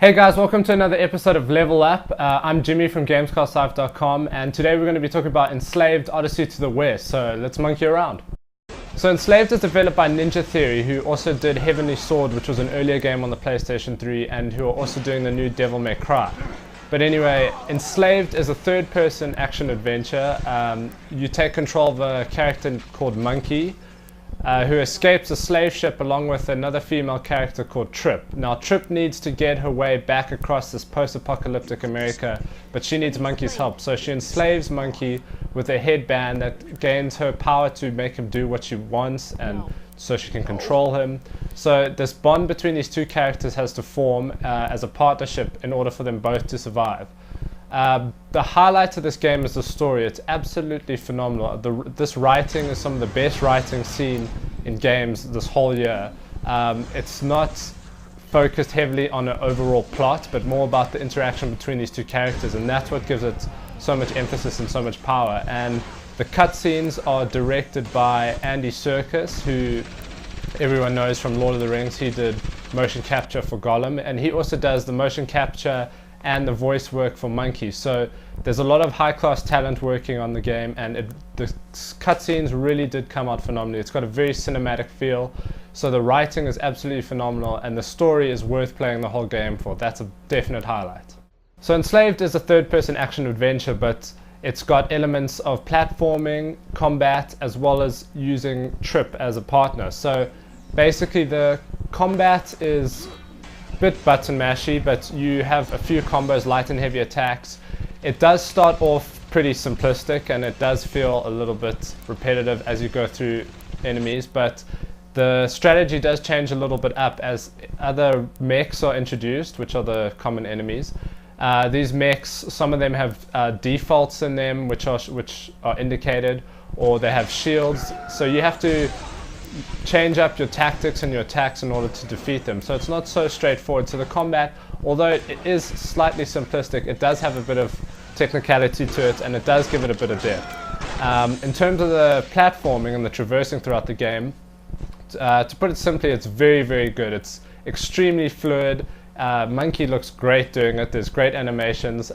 Hey guys, welcome to another episode of Level Up. I'm Jimmy from gamescastlife.com, and today we're going to be talking about Enslaved, Odyssey to the West, so let's monkey around. So Enslaved is developed by Ninja Theory, who also did Heavenly Sword, which was an earlier game on the PlayStation 3, and who are also doing the new Devil May Cry. But anyway, Enslaved is a third-person action-adventure. You take control of a character called Monkey, who escapes a slave ship along with another female character called Trip. Now Trip needs to get her way back across this post-apocalyptic America, but she needs Monkey's help. So she enslaves Monkey with a headband that gains her power to make him do what she wants, and so she can control him. So this bond between these two characters has to form as a partnership in order for them both to survive. The highlight of this game is the story. It's absolutely phenomenal. This writing is some of the best writing seen in games this whole year. It's not focused heavily on an overall plot, but more about the interaction between these two characters, and that's what gives it so much emphasis and so much power. And the cutscenes are directed by Andy Serkis, who everyone knows from Lord of the Rings. He did motion capture for Gollum, and he also does the motion capture and the voice work for Monkey. So there's a lot of high-class talent working on the game, and the cutscenes really did come out phenomenally. It's got a very cinematic feel, so the writing is absolutely phenomenal, and the story is worth playing the whole game for. That's a definite highlight. So Enslaved is a third-person action-adventure, but it's got elements of platforming, combat, as well as using Trip as a partner. So basically the combat is bit button mashy, but you have a few combos, light and heavy attacks. It does start off pretty simplistic, and it does feel a little bit repetitive as you go through enemies, but the strategy does change a little bit up as other mechs are introduced, which are the common enemies. These mechs, some of them have defaults in them which are indicated, or they have shields, so you have to change up your tactics and your attacks in order to defeat them. So it's not so straightforward. So the combat, although it is slightly simplistic, it does have a bit of technicality to it, and it does give it a bit of depth. In terms of the platforming and the traversing throughout the game, to put it simply, it's very, very good. It's extremely fluid. Monkey looks great doing it. There's great animations.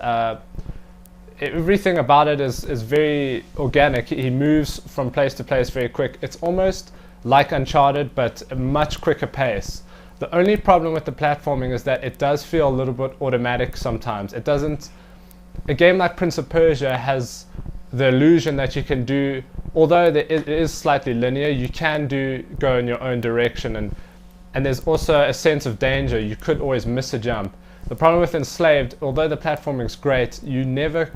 Everything about it is very organic. He moves from place to place very quick. It's almost like Uncharted, but a much quicker pace. The only problem with the platforming is that it does feel a little bit automatic sometimes. It doesn't. A game like Prince of Persia has the illusion that you can do, although it is slightly linear, you can go in your own direction, and there's also a sense of danger. You could always miss a jump. The problem with Enslaved, although the platforming is great, you never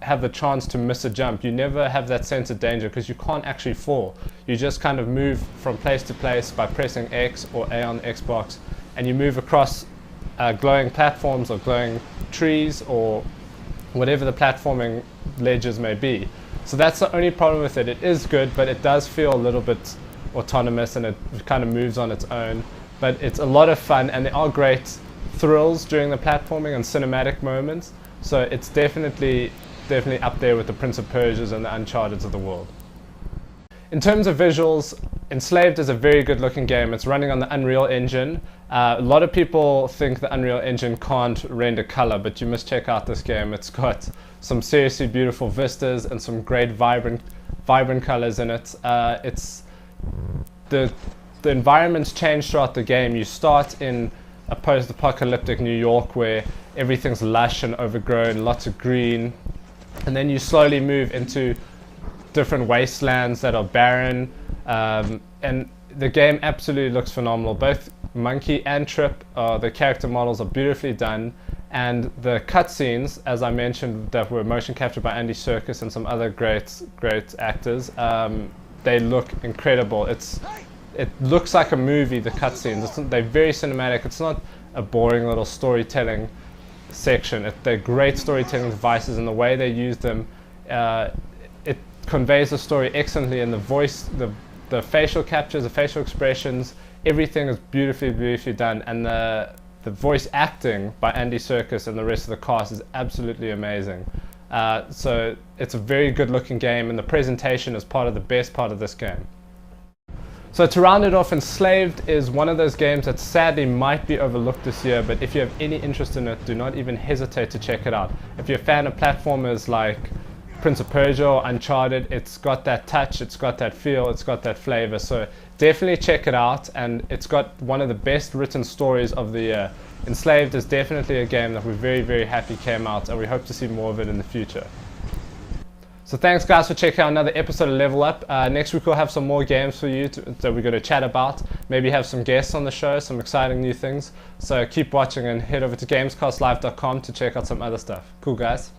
have the chance to miss a jump. You never have that sense of danger because you can't actually fall. You just kind of move from place to place by pressing X or A on the Xbox, and you move across glowing platforms or glowing trees or whatever the platforming ledges may be. So that's the only problem with it. It is good, but it does feel a little bit autonomous, and it kind of moves on its own. But it's a lot of fun, and there are great thrills during the platforming and cinematic moments. So it's definitely up there with the Prince of Persias and the Uncharted of the world. In terms of visuals, Enslaved is a very good looking game. It's running on the Unreal Engine. A lot of people think the Unreal Engine can't render color, but you must check out this game. It's got some seriously beautiful vistas and some great vibrant colors in it. The environments change throughout the game. You start in a post-apocalyptic New York where everything's lush and overgrown, lots of green, and then you slowly move into different wastelands that are barren, and the game absolutely looks phenomenal. Both Monkey and Trip, the character models, are beautifully done, and the cutscenes, as I mentioned, that were motion captured by Andy Serkis and some other great actors, they look incredible. It looks like a movie, the cutscenes. They're very cinematic. It's not a boring little storytelling section. They're great storytelling devices, and the way they use them, it conveys the story excellently. And the voice, the facial captures, the facial expressions, everything is beautifully done. And the voice acting by Andy Serkis and the rest of the cast is absolutely amazing. So it's a very good looking game, and the presentation is part of the best part of this game. So to round it off, Enslaved is one of those games that sadly might be overlooked this year, but if you have any interest in it, do not even hesitate to check it out. If you're a fan of platformers like Prince of Persia or Uncharted, it's got that touch, it's got that feel, it's got that flavor, so definitely check it out, and it's got one of the best written stories of the year. Enslaved is definitely a game that we're very, very happy came out, and we hope to see more of it in the future. So thanks guys for checking out another episode of Level Up. Next week we'll have some more games for you that we're going to chat about. Maybe have some guests on the show, some exciting new things. So keep watching and head over to gamescastlive.com to check out some other stuff. Cool guys.